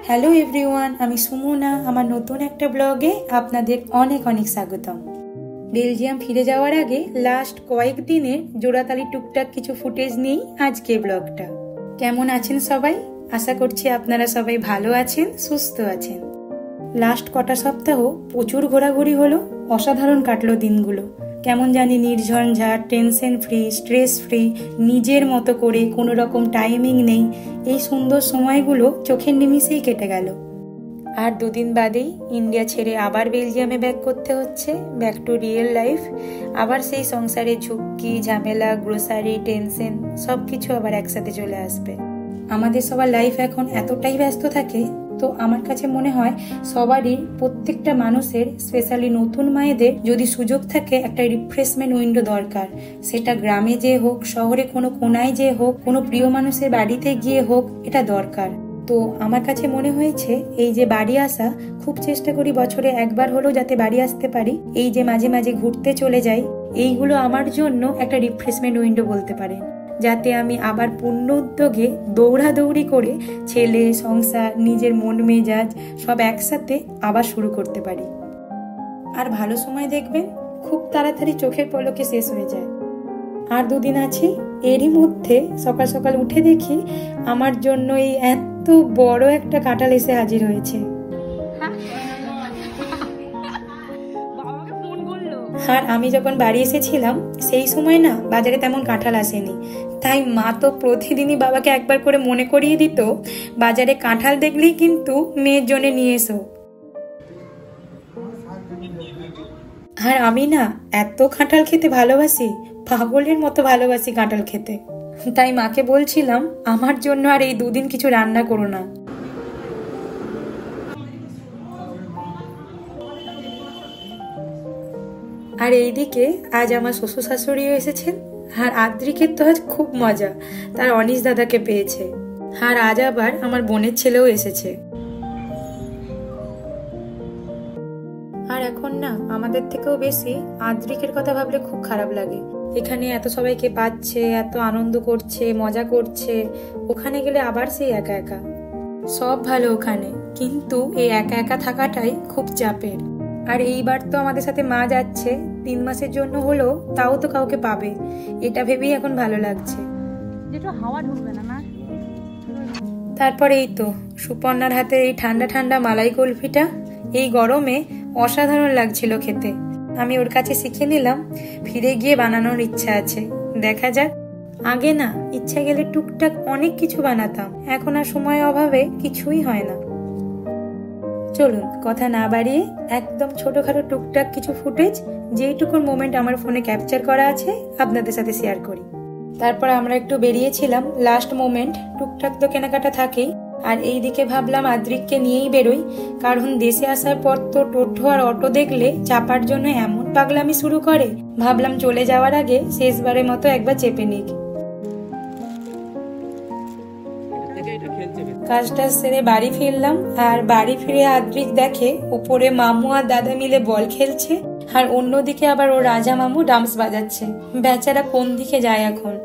Hello everyone, আমি সুমনা। আমার নতুন একটা ব্লগে আপনাদের অনেক অনেক স্বাগতম। বেলজিয়াম ফিরে যাওয়ার আগে লাস্ট কয়েকদিনের জোড়াতালি টুকটাক কিছু ফুটেজ নিয়েই আজকে ব্লগটা। কেমন আছেন সবাই? আশা করছি আপনারা সবাই ভালো আছেন, সুস্থ আছেন। লাস্ট কটা সপ্তাহ প্রচুর ঘোরাঘুরি হলো, অসাধারণ কাটলো দিনগুলো। কেমন জানি নির্ঝঞ্ঝাট, টেনশন ফ্রি, স্ট্রেস ফ্রি, নিজের মতো করে, কোনো রকম টাইমিং নেই। এই সুন্দর সময়গুলো চোখের নিমিষেই কেটে গেল। আর দুদিন বাদেই ইন্ডিয়া ছেড়ে আবার বেলজিয়ামে ব্যাক করতে হচ্ছে, ব্যাক টু রিয়েল লাইফ। আবার সেই সংসারে ঝুঁকি, ঝামেলা, গ্রোসারি, টেনশন সব কিছু আবার একসাথে চলে আসবে। আমাদের সবার লাইফ এখন এতটাই ব্যস্ত থাকে, তো আমার কাছে মনে হয় সবারই, প্রত্যেকটা মানুষের, স্পেশালি নতুন মায়েদের যদি সুযোগ থাকে একটা রিফ্রেশমেন্ট উইন্ডো দরকার। সেটা গ্রামে যে হোক, শহরে কোনো কোনায় যে হোক, কোনো প্রিয় মানুষের বাড়িতে গিয়ে হোক, এটা দরকার। তো আমার কাছে মনে হয়েছে এই যে বাড়ি আসা, খুব চেষ্টা করি বছরে একবার হলেও যাতে বাড়ি আসতে পারি। এই যে মাঝে মাঝে ঘুরতে চলে যাই, এইগুলো আমার জন্য একটা রিফ্রেশমেন্ট উইন্ডো বলতে পারেন, যাতে আমি আবার পূর্ণ উদ্যোগে দৌড়াদৌড়ি করে ছেলে, সংসার, নিজের মন মেজাজ সব একসাথে আবার শুরু করতে পারি। আর ভালো সময় দেখবেন খুব তাড়াতাড়ি চোখের পলকে শেষ হয়ে যায়। আর দুদিন আছি, এরই মধ্যে সকাল সকাল উঠে দেখি আমার জন্য এই এত বড় একটা কাঁঠাল এসে হাজির হয়েছে। আর আমি যখন বাড়ি এসেছিলাম সেই সময় না বাজারে তেমন কাঁঠাল আসেনি, তাই মা তো প্রতিদিনই বাবাকে একবার করে মনে করিয়ে দিত, বাজারে কাঁঠাল দেখলেই কিন্তু মেয়ের জন্য নিয়ে এসো। আর আমি না এত কাঁঠাল খেতে ভালোবাসি, পাগলের মতো ভালোবাসি কাঁঠাল খেতে। তাই মাকে বলছিলাম আমার জন্য আর এই দুদিন কিছু রান্না করো না। আর এইদিকে আজ আমার শ্বশুর শাশুড়িও এসেছেন। আর আদ্রিকের তো আজ খুব মজা, তার অনিশ দাদাকে পেয়েছে। আর আজ আবার আমার বোনের ছেলেও এসেছে। আর এখন না আমাদের থেকেও বেশি আদ্রিকের কথা ভাবলে খুব খারাপ লাগে। এখানে এত সবাইকে পাচ্ছে, এত আনন্দ করছে, মজা করছে, ওখানে গেলে আবার সেই একা একা। সব ভালো ওখানে, কিন্তু এই একা একা থাকাটাই খুব চাপের। আর এইবার তো আমাদের সাথে মা যাচ্ছে 3 মাসের জন্য হলো, তাও তো কাউকে পাবে, এটা ভেবেই এখন ভালো লাগছে। হাওয়া ঢুকবে না। তারপরে এই তো সুপর্ণার হাতে এই ঠান্ডা ঠান্ডা মালাই কুলফিটা এই গরমে অসাধারণ লাগছিল খেতে। আমি ওর কাছে শিখে নিলাম, ফিরে গিয়ে বানানোর ইচ্ছা আছে, দেখা যাক। আগে না ইচ্ছা গেলে টুকটাক অনেক কিছু বানাতাম, এখন আর সময়ের অভাবে কিছুই হয় না। চলুন কথা না বাড়িয়ে একদম ছোটখাটো টুকটাক কিছু ফুটেজ, যেইটুকুর মোমেন্ট আমার ফোনে ক্যাপচার করা আছে, আপনাদের সাথে শেয়ার করি। তারপর আমরা একটু বেরিয়েছিলাম, লাস্ট মোমেন্ট, টুকটাক তো কেনাকাটা থাকেই। আর এইদিকে ভাবলাম আদ্রিককে নিয়েই বেরোই, কারণ দেশে আসার পর তো টোটো আর অটো দেখলে চাপার জন্য এমন পাগলামি শুরু করে, ভাবলাম চলে যাওয়ার আগে শেষবারের মতো একবার চেপে নিক। কাজটা সেরে বাড়ি ফিরলাম, আর বাড়ি ফিরে আদ্রিক দেখে উপরে মামু আর দাদা মিলে বল খেলছে, আর অন্যদিকে আবার ও রাজা মামু ডান্স বাজাচ্ছে। বেচারা কোন দিকে যায় এখন।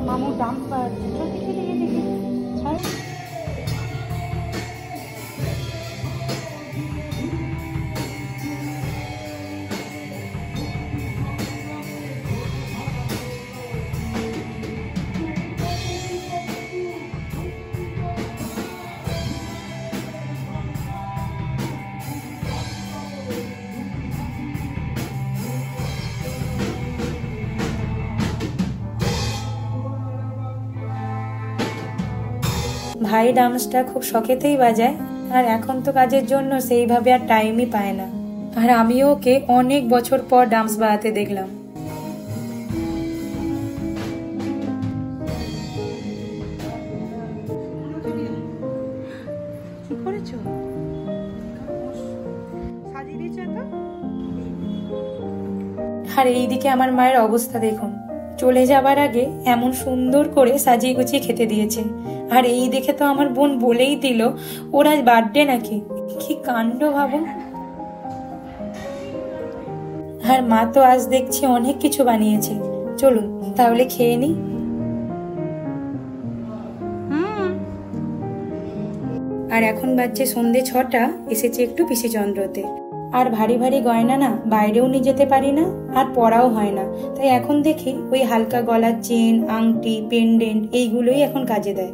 মামু ডান্স বাজাচ্ছে, দেখি ভাই ডান্সটা খুব শখেতেই বাজায়, আর এখন তো কাজের জন্য সেইভাবে আর টাইমই পায় না। আর আমিও ওকে অনেক বছর পর ডান্স বাজাতে দেখলাম। আর এইদিকে আমার মায়ের অবস্থা দেখুন, চলে যাবার আগে এমন সুন্দর করে সাজিয়ে গুছিয়ে খেতে দিয়েছে। আর এই দেখে তো আমার বোন বলেই দিল ওর আজ বার্থডে নাকি। কি কাণ্ড ভাবুন। আর মা তো আজ দেখছি অনেক কিছু বানিয়েছে। চলুন তাহলে খেয়ে নিই। আর এখন বাজছে সন্ধে 6টা। এসেছি একটু পিসিচন্দ্রতে। আর ভারী ভারী গয়না না বাইরেও নিয়ে যেতে পারি না, আর পরাও হয় না। তাই এখন দেখি ওই হালকা গলার চেন, আংটি, পেন্ডেন্ট এইগুলোই এখন কাজে দেয়।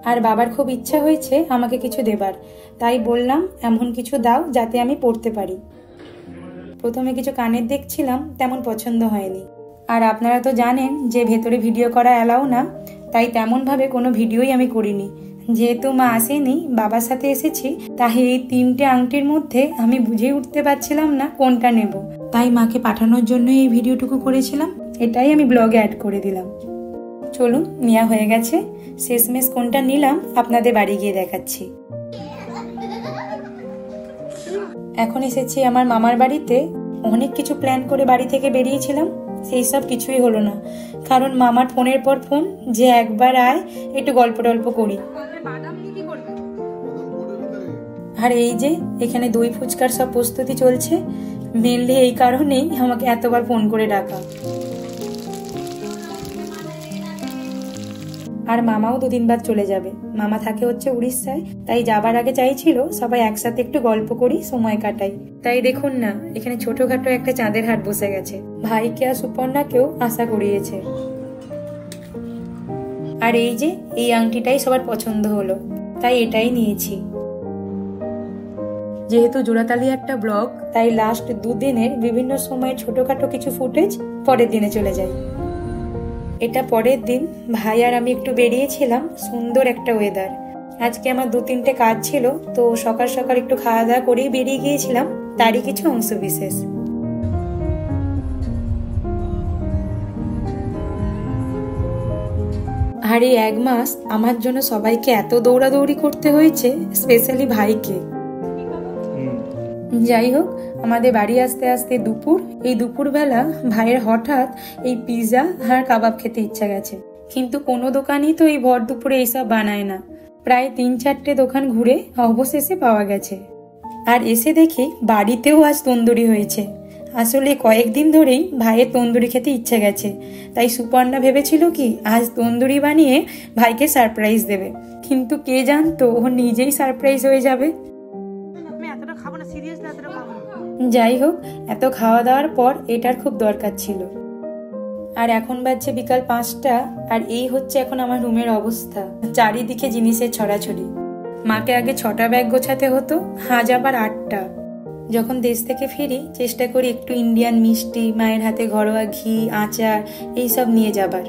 আর বাবার খুব ইচ্ছা হয়েছে আমাকে কিছু দেবার, তাই বললাম এমন কিছু দাও যাতে আমি পড়তে পারি। প্রথমে কিছু কানের দেখছিলাম, তেমন পছন্দ হয়নি। আর আপনারা তো জানেন যে ভেতরে ভিডিও করা অ্যালাউ না, তাই তেমনভাবে কোনো ভিডিওই আমি করিনি। যেহেতু মা আসেনি, বাবার সাথে এসেছি, তাই এই 3টে আংটির মধ্যে আমি বুঝে উঠতে পারছিলাম না কোনটা নেব। তাই মাকে পাঠানোর জন্য এই ভিডিওটুকু করেছিলাম, এটাই আমি ব্লগে অ্যাড করে দিলাম। চলুন, নেওয়া হয়ে গেছে। শেষমেশ কোনটা নিলাম আপনাদের বাড়ি গিয়ে দেখাচ্ছি। এখন এসেছি আমার মামার বাড়িতে। অনেক কিছু প্ল্যান করে বাড়ি থেকে বেরিয়েছিলাম, সেই সব কিছুই হলো না। কারণ মামার ফোনের পর ফোন, যে একবার আয় একটু গল্প টল্প করি। আর এই যে এখানে দই ফুচকার সব প্রস্তুতি চলছে। মেনলি এই কারণেই আমাকে এতবার ফোন করে ডাকা। আর মামাও 2 দিন বাদ চলে যাবে। মামা থাকে হচ্ছে উড়িষ্যায়, তাই যাবার আগে চাইছিল সবাই একসাথে একটু গল্প করি, সময় কাটাই। তাই দেখুন না, এখানে ছোটখাটো একটা চাঁদের হাট বসে গেছে। ভাইকে আর সুপর্ণাকেও আশা করিয়েছে। আর এই যে এই আংটিটাই সবার পছন্দ হলো, তাই এটাই নিয়েছি। যেহেতু জোড়াতালি একটা ব্লগ, তাই লাস্ট 2 দিনের বিভিন্ন সময় ছোটখাটো কিছু ফুটেজ পরের দিনে চলে যায়। এটা পরের দিন। ভাই আর আমি একটু বেরিয়েছিলাম। সুন্দর একটা ওয়েদার। আজকে আমার 2-3টে কাজ ছিল, তো সকাল সকাল একটু খাওয়া দাওয়া করেই বেরিয়ে গিয়েছিলাম, তারই কিছু অংশ বিশেষ। আর এই 1 মাস আমার জন্য সবাইকে এত দৌড়াদৌড়ি করতে হয়েছে, স্পেশালি ভাইকে। যাই হোক, আমাদের বাড়ি আসতে আসতে দুপুর। এই দুপুরবেলা ভাইয়ের হঠাৎ এই পিৎজা আর কাবাব খেতে ইচ্ছা গেছে। কিন্তু কোনো দোকানই তো এই ভর দুপুরে এইসব বানায় না। প্রায় 3-4টে দোকান ঘুরে অবশেষে পাওয়া গেছে। আর এসে দেখি বাড়িতেও আজ তন্দুরি হয়েছে। আসলে কয়েকদিন ধরেই ভাইয়ের তন্দুরি খেতে ইচ্ছে গেছে, তাই সুপর্ণা ভেবেছিল কি আজ তন্দুরি বানিয়ে ভাইকে সারপ্রাইজ দেবে। কিন্তু কে জানতো ও নিজেই সারপ্রাইজ হয়ে যাবে। যাই হোক, এত খাওয়া দাওয়ার পর এটার খুব দরকার ছিল। আর এখন বাজছে বিকাল 5টা। আর এই হচ্ছে এখন আমার রুমের অবস্থা। চারিদিকে জিনিসের ছড়াছড়ি। মাকে আগে 6টা ব্যাগ গোছাতে হতো, আজ আবার 8টা। যখন দেশ থেকে ফিরি চেষ্টা করি একটু ইন্ডিয়ান মিষ্টি, মায়ের হাতে ঘরোয়া ঘি, আচার এইসব নিয়ে যাবার।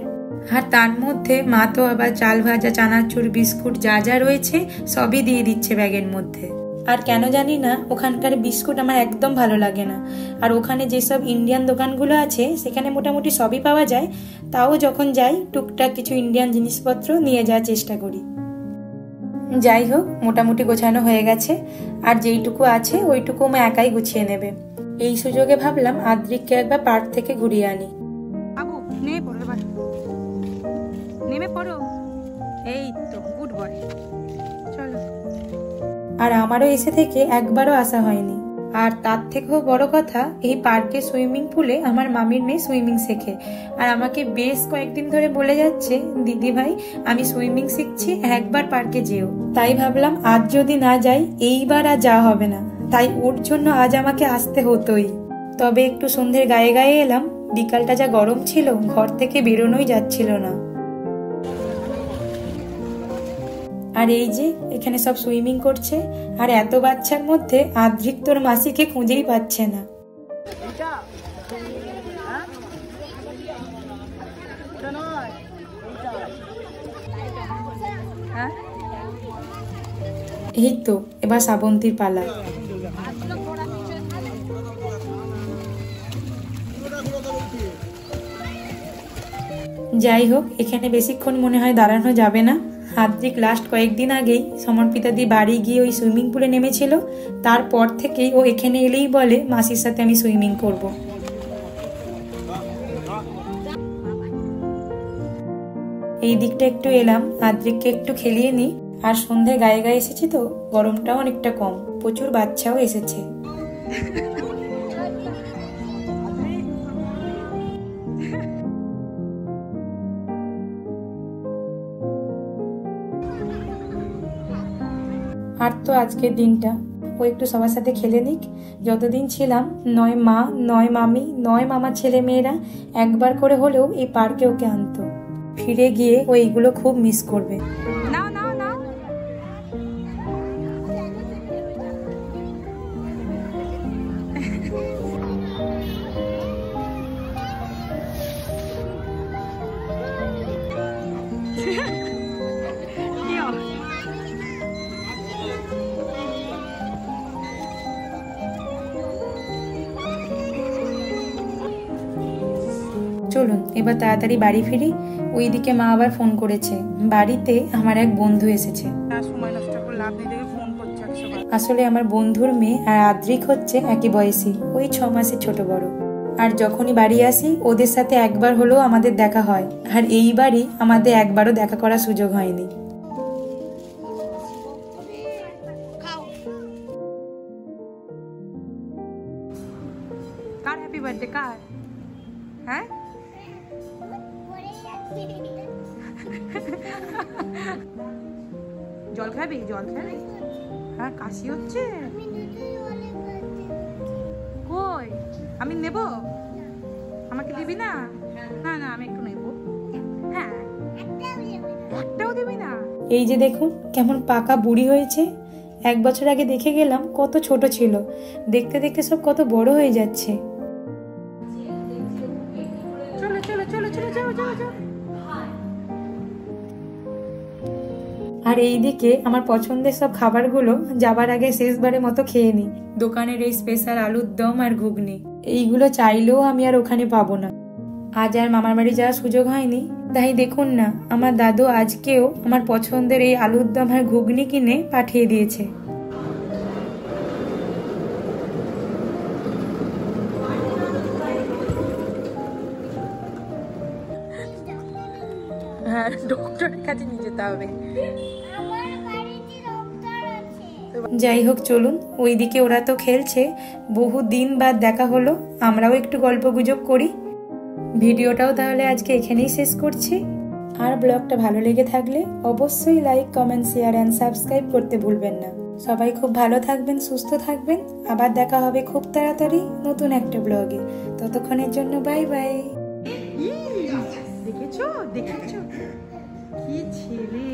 আর তার মধ্যে মা তো আবার চাল ভাজা, চানাচুর, বিস্কুট যা যা রয়েছে সবই দিয়ে দিচ্ছে ব্যাগের মধ্যে। আর কেন জানি না ওখানকার বিস্কুট আমার একদম ভালো লাগে না। আর ওখানে যেসব ইন্ডিয়ান দোকানগুলো আছে সেখানে মোটামুটি সবই পাওয়া যায়। তাও যখন যাই টুকটাক কিছু ইন্ডিয়ান জিনিসপত্র নিয়ে যাওয়ার চেষ্টা করি। যাই হোক, মোটামুটি গোছানো হয়ে গেছে। আর যেইটুকু আছে ওইটুকু মা একাই গুছিয়ে নেবে। এই সুযোগে ভাবলাম আদ্রিককে একবার পার্ক থেকে ঘুরিয়ে আনি। এই তো গুড বয়, চলো। আর আমারও এসে থেকে একবারও আসা হয়নি। আর তার থেকেও বড় কথা, এই পার্কে সুইমিং পুলে আমার মামির মেয়ে সুইমিং শেখে। আর আমাকে বেশ কয়েকদিন ধরে বলে যাচ্ছে, দিদি ভাই আমি সুইমিং শিখছি, একবার পার্কে যেও। তাই ভাবলাম আজ যদি না যাই এইবার আর যাওয়া হবে না। তাই ওর জন্য আজ আমাকে আসতে হতোই। তবে একটু সন্ধ্যের গায়ে গায়ে এলাম। বিকালটা যা গরম ছিল, ঘর থেকে বেরোনোই যাচ্ছিল না। আর এই যে এখানে সব সুইমিং করছে। আর এত বাচ্চার মধ্যে আদ্রিক তোর মাসিকে খুঁজেই পাচ্ছে না। এই তো এবার শ্রাবন্তীর পালা। যাই হোক, এখানে বেশিক্ষণ মনে হয় দাঁড়ানো যাবে না। আদ্রিক লাস্ট কয়েকদিন আগেই সমর্পিতা দি বাড়ি গিয়ে ওই সুইমিং পুলে নেমেছিল। তারপর থেকেই ও এখানে এলেই বলে মাসির সাথে আমি সুইমিং করব। এই দিকটা একটু এলাম, আদ্রিককে একটু খেলিয়ে নিই। আর সন্ধ্যে গায়ে গায়ে এসেছি তো, গরমটাও অনেকটা কম, প্রচুর বাচ্চাও এসেছে। আর তো আজকের দিনটা ও একটু সবার সাথে খেলে নিক। যতদিন ছিলাম, নয় মা, নয় মামি, নয় মামার ছেলে মেয়েরা একবার করে হলেও এই পার্কে ওকে আনতো। ফিরে গিয়ে ও এইগুলো খুব মিস করবে। নাও নাও নাও। চলুন এবার তাড়াতাড়ি বাড়ি ফিরি। ওইদিকে মা আবার ফোন করেছে, বাড়িতে আমার এক বন্ধু এসেছে। আসলে আমার বন্ধুর মেয়ে আর আদ্রিক হচ্ছে একই বয়সী, ওই 6 মাসের ছোট বড়। আর যখনই বাড়ি আসি ওদের সাথে একবার হলেও আমাদের দেখা হয়, আর এইবারই আমাদের একবারও দেখা করার সুযোগ হয়নি। কার হ্যাপি বার্থডে কার? হ্যাঁ জল খাবি? জল খাবি? হ্যাঁ কাশি হচ্ছে। কই আমি নেব? আমাকে দিবি না? না না আমি একটু নেব। হ্যাঁ একটাও দিবি না? এই যে দেখুন কেমন পাকা বুড়ি হয়েছে। 1 বছর আগে দেখে গেলাম কত ছোট ছিল, দেখতে দেখতে সব কত বড় হয়ে যাচ্ছে। চলো চলো চলো চলো চলো চলো। আর এইদিকে আমার পছন্দের সব খাবারগুলো যাবার আগে শেষবারের মতো খেয়ে নিই। দোকানের এই স্পেশাল আলুর দম আর ঘুগনি, এইগুলো চাইলেও আমি আর ওখানে পাবো না। আজ আর মামার বাড়ি যাওয়ার সুযোগ হয়নি, তাই দেখুন না আমার দাদু আজকেও আমার পছন্দের এই আলুর দম আর ঘুগনি কিনে পাঠিয়ে দিয়েছে। হ্যাঁ ডক্টরের কাছে নিয়ে যেতে হবে। যাই হোক চলুন, ওইদিকে ওরা তো খেলছে, বহু দিন বাদ দেখা হলো, আমরাও একটু গল্প গুজব করি। ভিডিওটাও তাহলে আজকে এখানেই শেষ করছি। আর ব্লগটা ভালো লেগে থাকলে অবশ্যই like, comment, share and subscribe করতে ভুলবেন না। সবাই খুব ভালো থাকবেন, সুস্থ থাকবেন। আবার দেখা হবে খুব তাড়াতাড়ি নতুন একটা ব্লগে। ততক্ষণের জন্য বাই বাই। দেখেছো দেখেছো কি ছেলে।